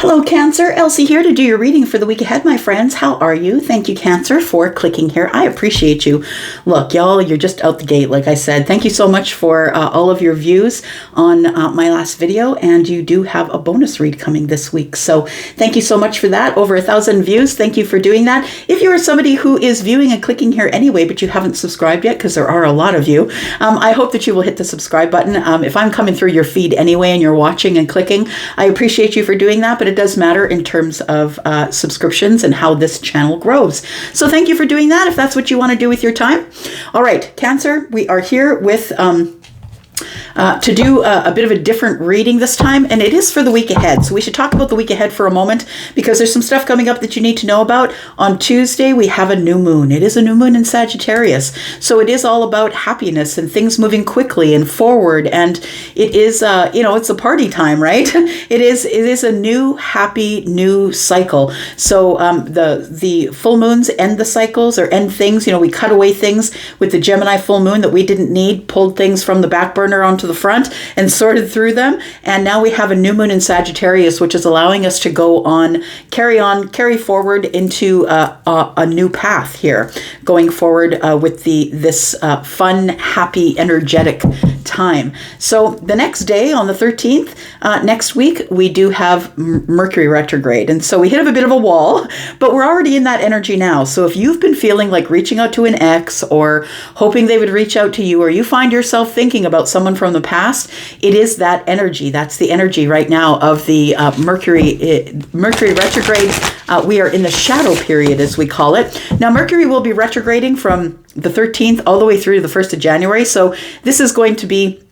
Hello, Cancer. Elsie here to do your reading for the week ahead, my friends. How are you? Thank you, Cancer, for clicking here. I appreciate you. Look, y'all, you're just out the gate, like I said. Thank you so much for all of your views on my last video, and you do have a bonus read coming this week. So thank you so much for that. Over 1,000 views. Thank you for doing that. If you are somebody who is viewing and clicking here anyway, but you haven't subscribed yet, because there are a lot of you, I hope that you will hit the subscribe button. If I'm coming through your feed anyway and you're watching and clicking, I appreciate you for doing that, but it does matter in terms of subscriptions and how this channel grows. So thank you for doing that if that's what you want to do with your time. All right, Cancer, we are here with to do a bit of a different reading this time, and it is for the week ahead. So we should talk about the week ahead for a moment, because there's some stuff coming up that you need to know about. On Tuesday, we have a new moon. It is a new moon in Sagittarius. So it is all about happiness and things moving quickly and forward. And it is, it's a party time, right? It is a new, happy, new cycle. So the full moons end the cycles or end things. We cut away things with the Gemini full moon that we didn't need, pulled things from the back burner onto the front and sorted through them. And now we have a new moon in Sagittarius, which is allowing us to carry forward into a new path here, going forward with this fun, happy, energetic time. So the next day on the 13th, next week, we do have Mercury retrograde. And so we hit a bit of a wall, but we're already in that energy now. So if you've been feeling like reaching out to an ex or hoping they would reach out to you, or you find yourself thinking about someone from the past, it is that energy. That's the energy right now of the Mercury retrograde. We are in the shadow period, as we call it. Now, Mercury will be retrograding from the 13th all the way through to the 1st of January. So this is going to be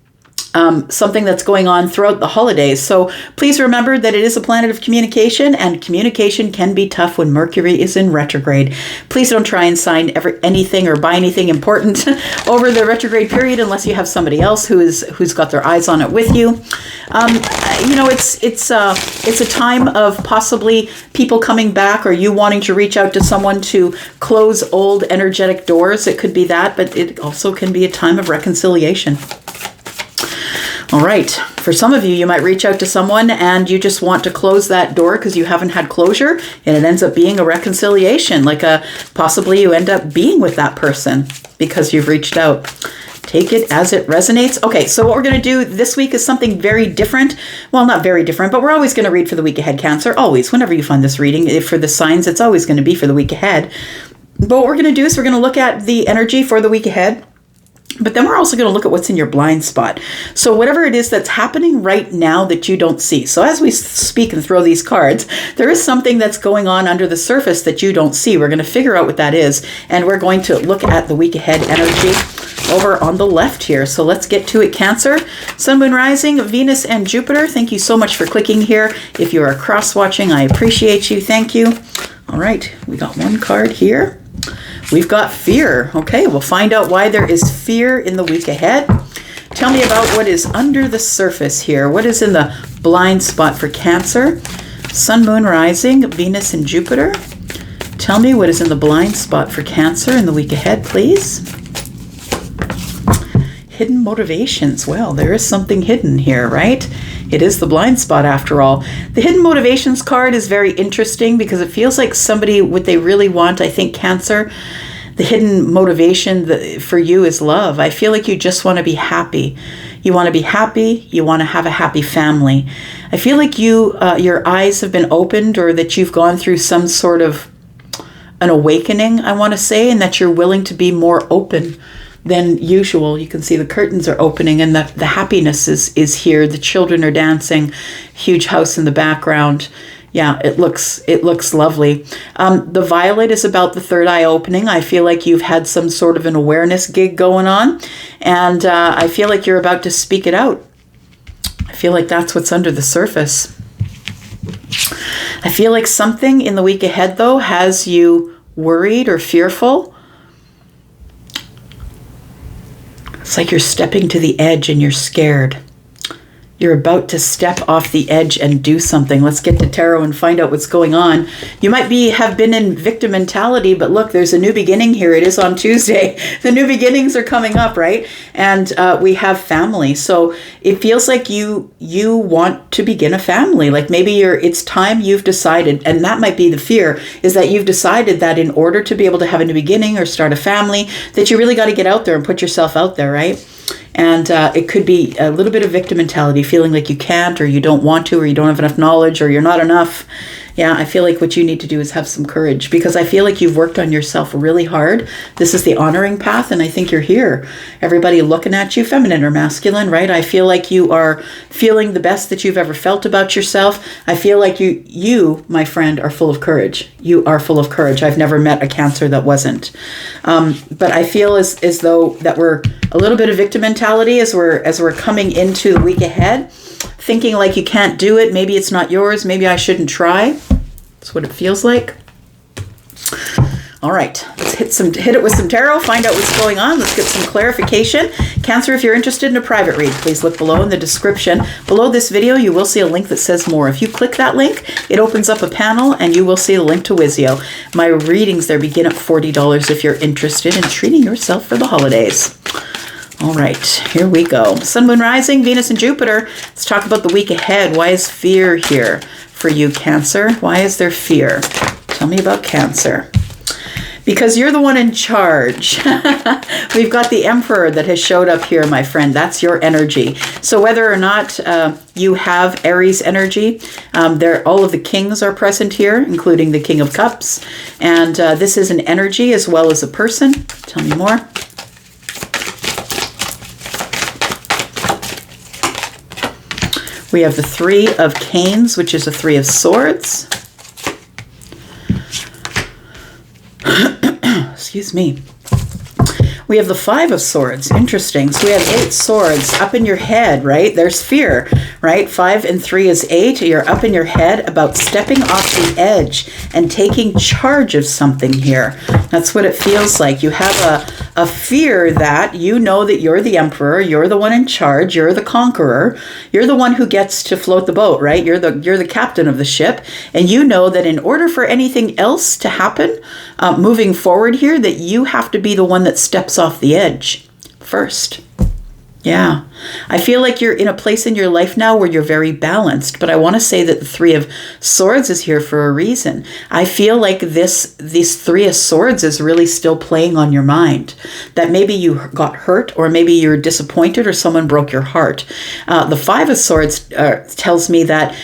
something that's going on throughout the holidays. So please remember that it is a planet of communication, and communication can be tough when Mercury is in retrograde. Please don't try and sign anything or buy anything important over the retrograde period unless you have somebody else who's got their eyes on it with you. It's a time of possibly people coming back, or you wanting to reach out to someone to close old energetic doors. It could be that, but it also can be a time of reconciliation. All right. For some of you, you might reach out to someone and you just want to close that door because you haven't had closure, and it ends up being a reconciliation, possibly you end up being with that person because you've reached out. Take it as it resonates. Okay, so what we're going to do this week is something very different. Well, not very different, but we're always going to read for the week ahead, Cancer. Always. Whenever you find this reading, for the signs, it's always going to be for the week ahead. But what we're going to do is we're going to look at the energy for the week ahead. But then we're also going to look at what's in your blind spot. So whatever it is that's happening right now that you don't see. So as we speak and throw these cards, there is something that's going on under the surface that you don't see. We're going to figure out what that is. And we're going to look at the week ahead energy over on the left here. So let's get to it, Cancer. Sun, Moon, Rising, Venus, and Jupiter. Thank you so much for clicking here. If you are cross-watching, I appreciate you. Thank you. All right, we got one card here. We've got fear. Okay, we'll find out why there is fear in the week ahead. Tell me about what is under the surface here. What is in the blind spot for Cancer? Sun, Moon, Rising, Venus, and Jupiter. Tell me what is in the blind spot for Cancer in the week ahead, please. Hidden motivations. Well, there is something hidden here, right? It is the blind spot after all. The hidden motivations card is very interesting because it feels like what they really want, I think, Cancer, the hidden motivation for you is love. I feel like you just want to be happy. You want to be happy. You want to have a happy family. I feel like your eyes have been opened, or that you've gone through some sort of an awakening, I want to say, and that you're willing to be more open than usual. You can see the curtains are opening and the happiness is here. The children are dancing, huge house in the background. Yeah, it looks lovely. The violet is about the third eye opening. I feel like you've had some sort of an awareness gig going on, and I feel like you're about to speak it out. I feel like that's what's under the surface. I feel like something in the week ahead, though, has you worried or fearful. It's like you're stepping to the edge and you're scared. You're about to step off the edge and do something. Let's get to tarot and find out what's going on. You might have been in victim mentality, but look, there's a new beginning here. It is on Tuesday. The new beginnings are coming up, right? And we have family. So it feels like you want to begin a family. Like maybe it's time you've decided, and that might be the fear, is that you've decided that in order to be able to have a new beginning or start a family, that you really got to get out there and put yourself out there, right? And it could be a little bit of victim mentality, feeling like you can't, or you don't want to, or you don't have enough knowledge, or you're not enough. Yeah, I feel like what you need to do is have some courage, because I feel like you've worked on yourself really hard. This is the honoring path, and I think you're here. Everybody looking at you, feminine or masculine, right? I feel like you are feeling the best that you've ever felt about yourself. I feel like you, my friend, are full of courage. You are full of courage. I've never met a Cancer that wasn't. But I feel as though that we're a little bit of victim mentality as we're coming into the week ahead, thinking like you can't do it. Maybe it's not yours. Maybe I shouldn't try. That's what it feels like. All right, let's hit it with some tarot, find out what's going on. Let's get some clarification. Cancer, if you're interested in a private read, please look below in the description. Below this video, you will see a link that says more. If you click that link, it opens up a panel and you will see a link to Wizio. My readings there begin at $40 if you're interested in treating yourself for the holidays. All right, here we go. Sun, Moon, Rising, Venus, and Jupiter. Let's talk about the week ahead. Why is fear here for you, Cancer? Why is there fear? Tell me about Cancer. Because you're the one in charge. We've got the Emperor that has showed up here, my friend. That's your energy. So whether or not you have Aries energy, all of the kings are present here, including the King of Cups. And this is an energy as well as a person. Tell me more. We have the Three of Canes, which is a Three of Swords. Excuse me. We have the Five of Swords. Interesting. So we have 8 swords up in your head, right? There's fear, right? 5 and 3 is 8. You're up in your head about stepping off the edge and taking charge of something here. That's what it feels like. You have a fear that you know that you're the Emperor, you're the one in charge, you're the conqueror, you're the one who gets to float the boat, right? You're the captain of the ship, and you know that in order for anything else to happen moving forward here, that you have to be the one that steps off the edge first. Yeah, I feel like you're in a place in your life now where you're very balanced, but I want to say that the Three of Swords is here for a reason. I feel like these Three of Swords is really still playing on your mind, that maybe you got hurt, or maybe you're disappointed, or someone broke your heart. The Five of Swords tells me that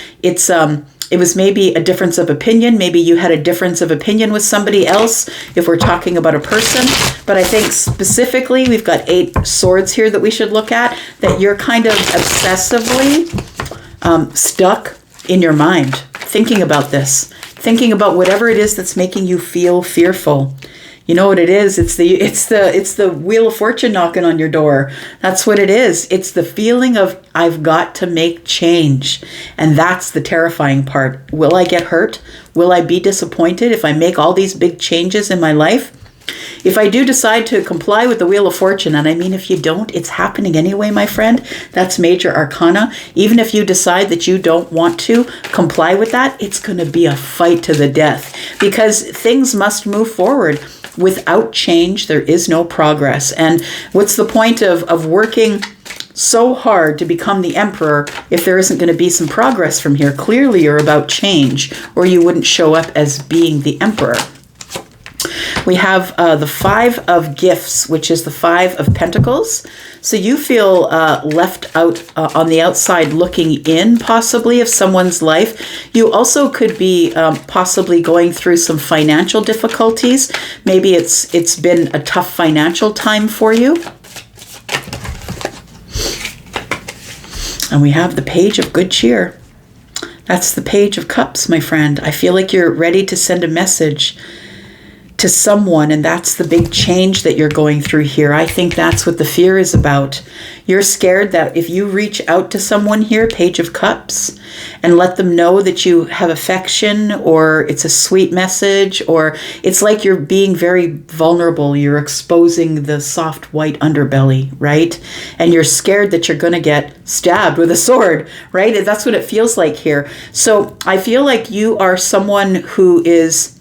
it was maybe a difference of opinion. Maybe you had a difference of opinion with somebody else, if we're talking about a person. But I think specifically, we've got 8 swords here that we should look at, that you're kind of obsessively stuck in your mind, thinking about this, thinking about whatever it is that's making you feel fearful. You know what it is? It's the Wheel of Fortune knocking on your door. That's what it is. It's the feeling of, I've got to make change. And that's the terrifying part. Will I get hurt? Will I be disappointed if I make all these big changes in my life? If I do decide to comply with the Wheel of Fortune, and I mean, if you don't, it's happening anyway, my friend. That's major arcana. Even if you decide that you don't want to comply with that, it's going to be a fight to the death, because things must move forward. Without change, there is no progress. And what's the point of working so hard to become the Emperor if there isn't going to be some progress from here? Clearly, you're about change, or you wouldn't show up as being the Emperor. We have the Five of Gifts, which is the Five of Pentacles. So you feel left out on the outside looking in, possibly, of someone's life. You also could be possibly going through some financial difficulties. Maybe it's been a tough financial time for you. And we have the Page of Good Cheer. That's the Page of Cups, my friend. I feel like you're ready to send a message to someone, and that's the big change that you're going through here. I think that's what the fear is about. You're scared that if you reach out to someone here, Page of Cups, and let them know that you have affection, or it's a sweet message, or it's like you're being very vulnerable. You're exposing the soft white underbelly, right? And you're scared that you're going to get stabbed with a sword, right? That's what it feels like here. So I feel like you are someone who is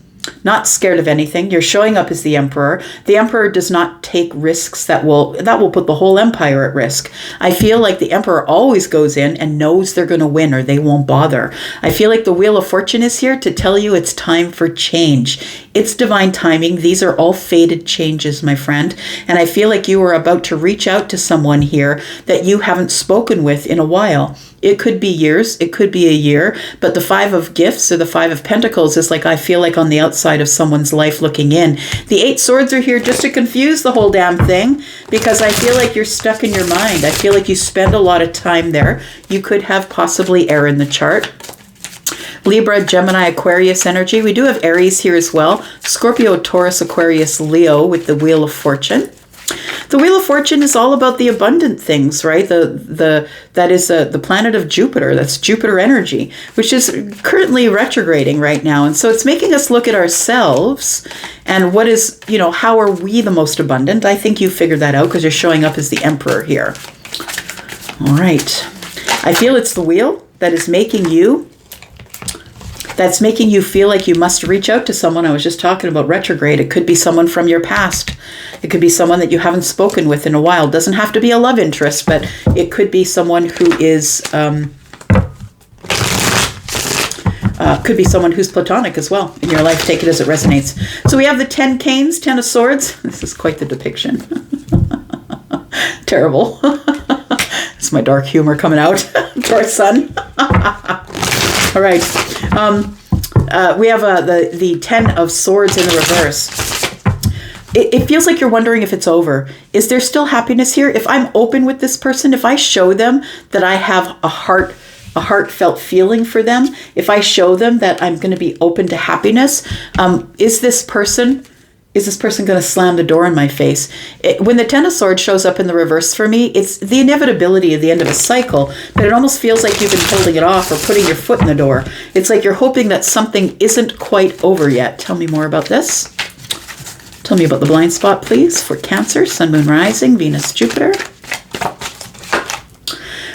not scared of anything. You're showing up as the Emperor. The Emperor does not take risks that will put the whole empire at risk. I feel like the Emperor always goes in and knows they're going to win, or they won't bother. I feel like the Wheel of Fortune is here to tell you it's time for change. It's divine timing. These are all fated changes, my friend. And I feel like you are about to reach out to someone here that you haven't spoken with in a while. It could be years, it could be a year, but the Five of Gifts or the Five of Pentacles is like, I feel like on the outside of someone's life looking in. The Eight Swords are here just to confuse the whole damn thing, because I feel like you're stuck in your mind. I feel like you spend a lot of time there. You could have possibly air in the chart. Libra, Gemini, Aquarius energy. We do have Aries here as well. Scorpio, Taurus, Aquarius, Leo with the Wheel of Fortune. The Wheel of Fortune is all about the abundant things, right? That is the planet of Jupiter. That's Jupiter energy, which is currently retrograding right now. And so it's making us look at ourselves and what is, how are we the most abundant? I think you figured that out because you're showing up as the Emperor here. All right. I feel it's the wheel that is making you feel like you must reach out to someone. I was just talking about retrograde. It could be someone from your past. It could be someone that you haven't spoken with in a while. It doesn't have to be a love interest, but it could be someone who is, could be someone who's platonic as well in your life. Take it as it resonates. So we have the 10 canes, 10 of swords. This is quite the depiction. Terrible. It's my dark humor coming out. Taurus sun. All right. We have the 10 of swords in the reverse. It feels like you're wondering if it's over. Is there still happiness here? If I'm open with this person, if I show them that I have a heartfelt feeling for them, if I show them that I'm going to be open to happiness, is this person going to slam the door in my face? When the 10 of swords shows up in the reverse for me, it's the inevitability of the end of a cycle, but it almost feels like you've been holding it off or putting your foot in the door. It's like you're hoping that something isn't quite over yet. Tell me more about this. Tell me about the blind spot, please, for Cancer, Sun, Moon, Rising, Venus, Jupiter.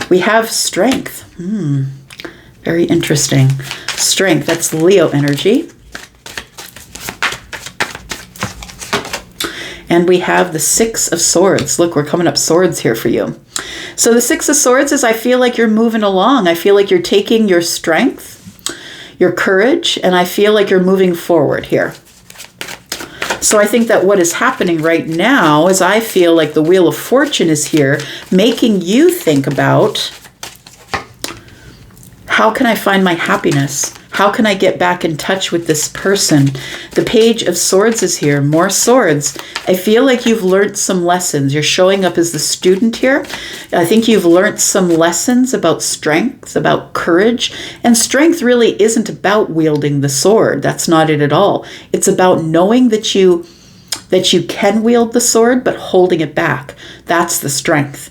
We have strength. Very interesting. Strength, that's Leo energy. And we have the 6 of swords. Look, we're coming up swords here for you. So the 6 of swords is I feel like you're moving along. I feel like you're taking your strength, your courage, and I feel like you're moving forward here. So I think that what is happening right now is I feel like the Wheel of Fortune is here, making you think about, how can I find my happiness? How can I get back in touch with this person? The Page of Swords is here, more swords. I feel like you've learned some lessons. You're showing up as the student here. I think you've learned some lessons about strength, about courage. And strength really isn't about wielding the sword. That's not it at all. It's about knowing that you can wield the sword, but holding it back. That's the strength.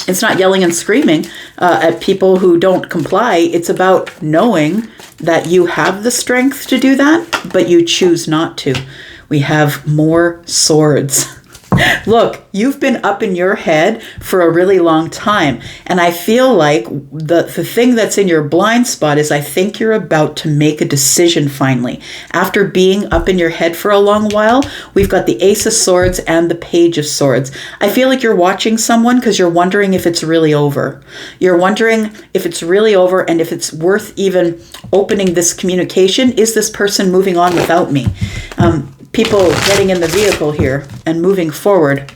It's not yelling and screaming at people who don't comply. It's about knowing that you have the strength to do that, but you choose not to. We have more swords. Look, you've been up in your head for a really long time. And I feel like the thing that's in your blind spot is I think you're about to make a decision finally. After being up in your head for a long while, we've got the Ace of Swords and the Page of Swords. I feel like you're watching someone because you're wondering if it's really over. You're wondering if it's really over and if it's worth even opening this communication. Is this person moving on without me? People getting in the vehicle here and moving forward.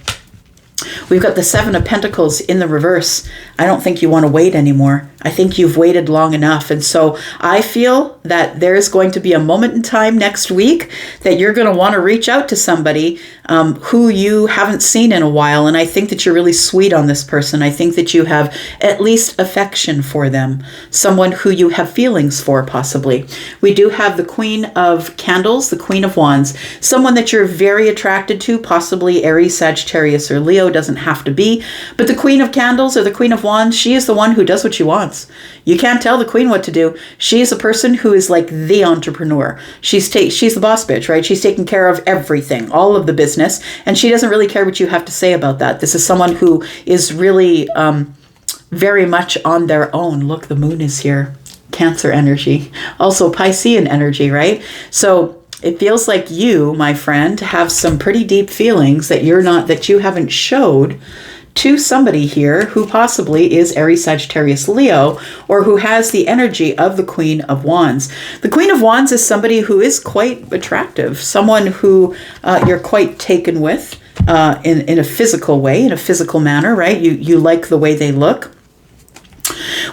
We've got the Seven of Pentacles in the reverse. I don't think you want to wait anymore. I think you've waited long enough. And so I feel that there is going to be a moment in time next week that you're going to want to reach out to somebody who you haven't seen in a while. And I think that you're really sweet on this person. I think that you have at least affection for them, someone who you have feelings for, possibly. We do have the Queen of Candles, the Queen of Wands, someone that you're very attracted to, possibly Aries, Sagittarius, or Leo, doesn't have to be. But the Queen of Candles or the Queen of Wands, she is the one who does what she wants. You can't tell the Queen what to do. She is a person who is like the entrepreneur. She's the boss bitch, right? She's taking care of everything, all of the business, and she doesn't really care what you have to say about that. This is someone who is really very much on their own. Look, the moon is here. Cancer energy. Also Piscean energy, right? So it feels like you, my friend, have some pretty deep feelings that you haven't showed to somebody here who possibly is Aries, Sagittarius, Leo, or who has the energy of the Queen of Wands. The Queen of Wands is somebody who is quite attractive, someone who you're quite taken with in a physical way, in a physical manner, right? You like the way they look.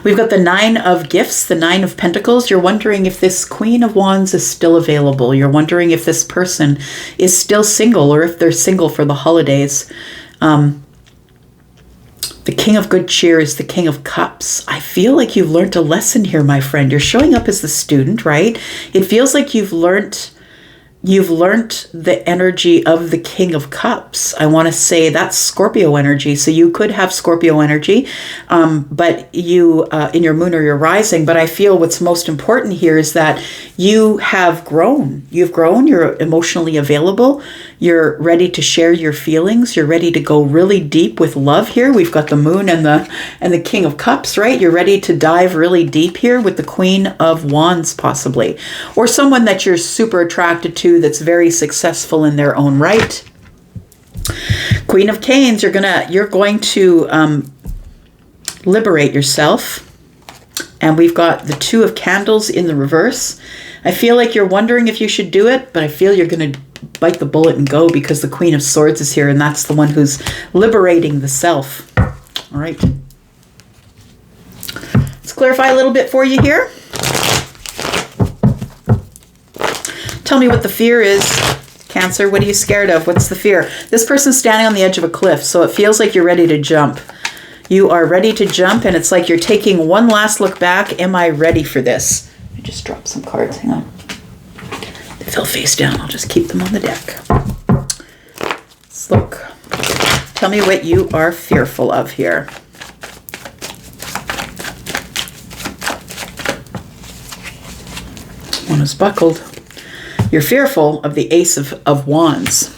We've got the Nine of Gifts, the Nine of Pentacles. You're wondering if this Queen of Wands is still available. You're wondering if this person is still single or if they're single for the holidays. The King of Good Cheer is the King of Cups. I feel like you've learned a lesson here, my friend. You're showing up as the student, right? It feels like you've learned the energy of the King of Cups. I want to say that's Scorpio energy. So you could have Scorpio energy, but you in your moon or your rising. But I feel what's most important here is that you have grown. You've grown. You're emotionally available. You're ready to share your feelings. You're ready to go really deep with love here. We've got the moon and the King of Cups, right? You're ready to dive really deep here with the Queen of Wands, possibly, or someone that you're super attracted to that's very successful in their own right. Queen of Canes, you're going to liberate yourself. And we've got the Two of Candles in the reverse. I feel like you're wondering if you should do it, but I feel you're going to bite the bullet and go because the Queen of Swords is here, and that's the one who's liberating the self. All right. Let's clarify a little bit for you here. Tell me what the fear is, Cancer. What are you scared of? What's the fear? This person's standing on the edge of a cliff, so it feels like you're ready to jump. You are ready to jump, and it's like you're taking one last look back. Am I ready for this? I just dropped some cards. Hang on. They fell face down. I'll just keep them on the deck. Let's look. Tell me what you are fearful of here. One is buckled. You're fearful of the Ace of Wands.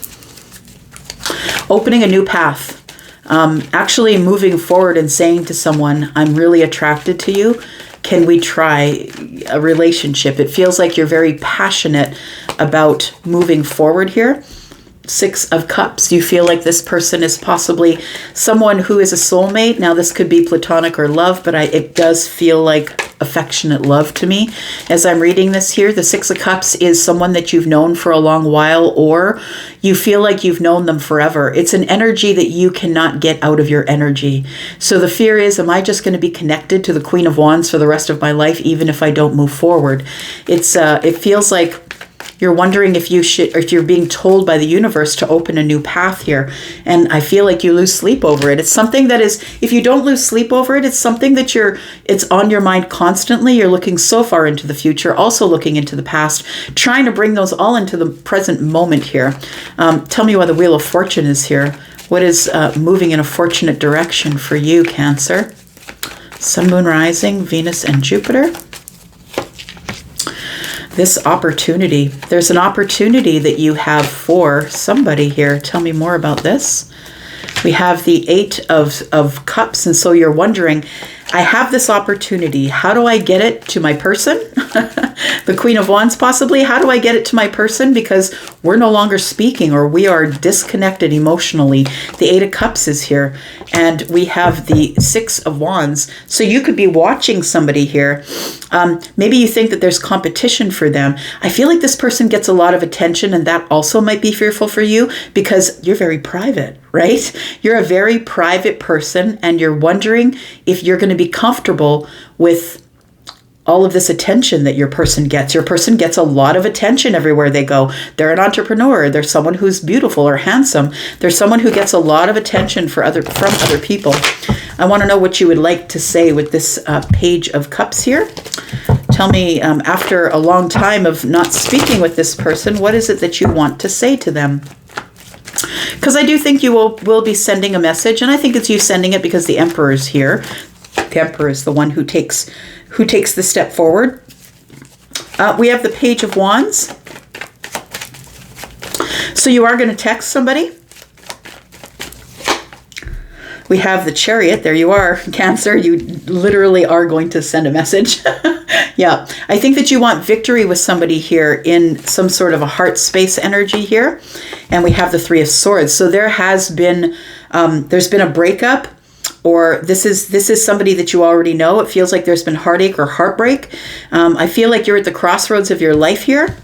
Opening a new path. Actually moving forward and saying to someone, I'm really attracted to you. Can we try a relationship? It feels like you're very passionate about moving forward here. Six of Cups. You feel like this person is possibly someone who is a soulmate. Now, this could be platonic or love, but it does feel like affectionate love to me. As I'm reading this here, the Six of Cups is someone that you've known for a long while, or you feel like you've known them forever. It's an energy that you cannot get out of your energy. So the fear is, am I just going to be connected to the Queen of Wands for the rest of my life, even if I don't move forward? It feels like you're wondering if you should, or if you're being told by the universe to open a new path here. And I feel like you lose sleep over it. It's something that is, if you don't lose sleep over it, it's something that it's on your mind constantly. You're looking so far into the future, also looking into the past, trying to bring those all into the present moment here. Tell me why the Wheel of Fortune is here. What is moving in a fortunate direction for you, Cancer? Sun, Moon, Rising, Venus, and Jupiter. This opportunity. There's an opportunity that you have for somebody here. Tell me more about this. We have the Eight of Cups, and so you're wondering, I have this opportunity. How do I get it to my person? The Queen of Wands, possibly. How do I get it to my person? Because we're no longer speaking, or we are disconnected emotionally. The Eight of Cups is here, and we have the Six of Wands. So you could be watching somebody here. Maybe you think that there's competition for them. I feel like this person gets a lot of attention, and that also might be fearful for you because you're very private, right? You're a very private person, and you're wondering if you're going to be comfortable with all of this attention that your person gets. Your person gets a lot of attention everywhere they go. They're an entrepreneur. They're someone who's beautiful or handsome. They're someone who gets a lot of attention from other people. I want to know what you would like to say with this Page of Cups here. Tell me, after a long time of not speaking with this person, what is it that you want to say to them? Because I do think you will be sending a message, and I think it's you sending it because the Emperor is here. The Emperor is the one who takes the step forward. We have the Page of Wands. So you are going to text somebody. We have the Chariot. There you are, Cancer. You literally are going to send a message. Yeah. I think that you want victory with somebody here in some sort of a heart space energy here. And we have the Three of Swords. So there has been, there's been a breakup, or this is somebody that you already know. It feels like there's been heartache or heartbreak. I feel like you're at the crossroads of your life here.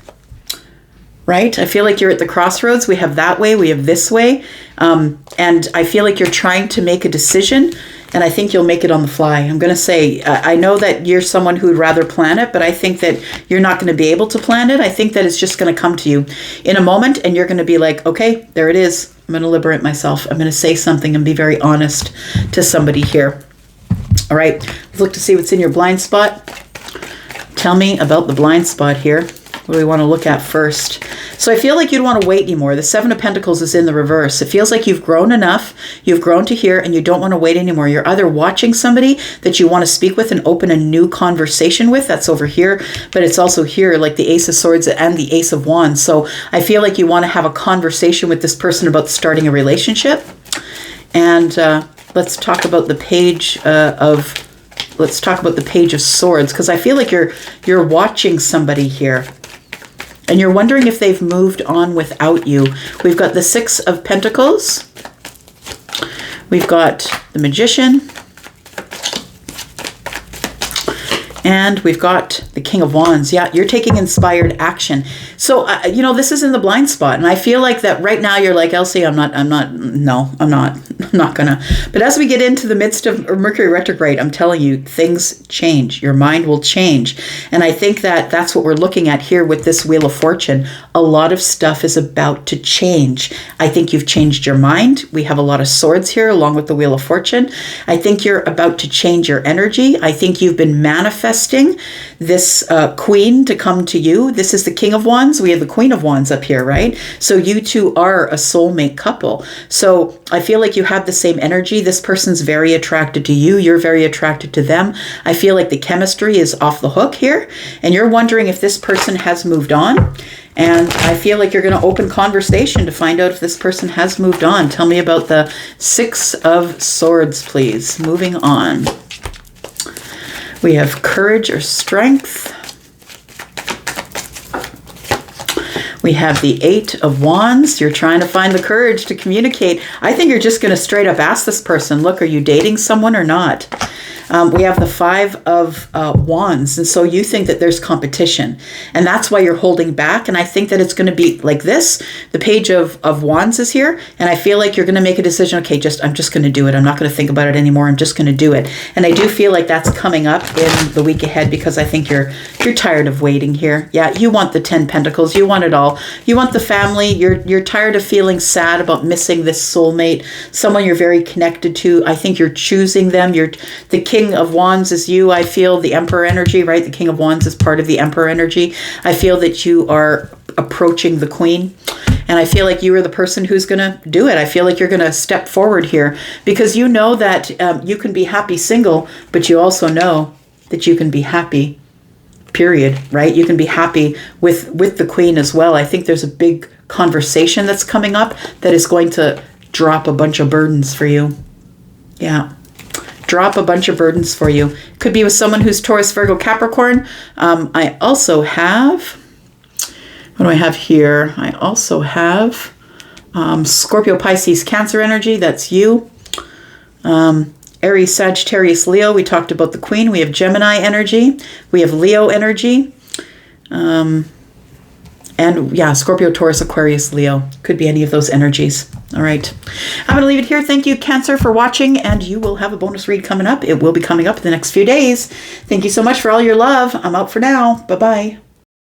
Right? I feel like you're at the crossroads. We have that way, we have this way. And I feel like you're trying to make a decision, and I think you'll make it on the fly. I'm going to say, I know that you're someone who would rather plan it, but I think that you're not going to be able to plan it. I think that it's just going to come to you in a moment, and you're going to be like, okay, there it is. I'm going to liberate myself. I'm going to say something and be very honest to somebody here. All right. Let's look to see what's in your blind spot. Tell me about the blind spot here. What do we want to look at first? So I feel like you don't want to wait anymore. The Seven of Pentacles is in the reverse. It feels like you've grown enough. You've grown to here, and you don't want to wait anymore. You're either watching somebody that you want to speak with and open a new conversation with. That's over here. But it's also here, like the Ace of Swords and the Ace of Wands. So I feel like you want to have a conversation with this person about starting a relationship. And let's talk about the Page Let's talk about the Page of Swords, because I feel like you're watching somebody here. And you're wondering if they've moved on without you. We've got the Six of Pentacles. We've got the Magician. And we've got the King of Wands. Yeah, you're taking inspired action. So, this is in the blind spot. And I feel like that right now you're like, Elsie, I'm not gonna. But as we get into the midst of Mercury retrograde, I'm telling you, things change. Your mind will change. And I think that that's what we're looking at here with this Wheel of Fortune. A lot of stuff is about to change. I think you've changed your mind. We have a lot of swords here along with the Wheel of Fortune. I think you're about to change your energy. I think you've been manifesting this queen to come to you. This is the King of Wands. We have the Queen of Wands up here, right? So you two are a soulmate couple. So I feel like you have the same energy. This person's very attracted to you. You're very attracted to them. I feel like the chemistry is off the hook here. And you're wondering if this person has moved on. And I feel like you're going to open conversation to find out if this person has moved on. Tell me about the Six of Swords, please. Moving on. We have courage or strength. We have the Eight of Wands. You're trying to find the courage to communicate. I think you're just going to straight up ask this person, look, are you dating someone or not? We have the Five of Wands. And so you think that there's competition. And that's why you're holding back. And I think that it's going to be like this. The Page of Wands is here. And I feel like you're going to make a decision. Okay, I'm just going to do it. I'm not going to think about it anymore. I'm just going to do it. And I do feel like that's coming up in the week ahead, because I think you're tired of waiting here. Yeah, you want the 10 Pentacles. You want it all. You want the family. You're tired of feeling sad about missing this soulmate, someone you're very connected to. I think you're choosing them. The King of Wands is you. I feel the Emperor energy, right? The King of Wands is part of the Emperor energy. I feel that you are approaching the Queen. And I feel like you are the person who's going to do it. I feel like you're going to step forward here, because you know that you can be happy single, but you also know that you can be happy, period, right? You can be happy with the Queen as well. I think there's a big conversation that's coming up that is going to drop a bunch of burdens for you. Yeah. Drop a bunch of burdens for you. Could be with someone who's Taurus, Virgo, Capricorn. I also have, what do I have here? I also have Scorpio, Pisces, Cancer energy. That's you. Aries, Sagittarius, Leo. We talked about the Queen. We have Gemini energy. We have Leo energy. And yeah, Scorpio, Taurus, Aquarius, Leo. Could be any of those energies. All right. I'm going to leave it here. Thank you, Cancer, for watching, and you will have a bonus read coming up. It will be coming up in the next few days. Thank you so much for all your love. I'm out for now. Bye-bye.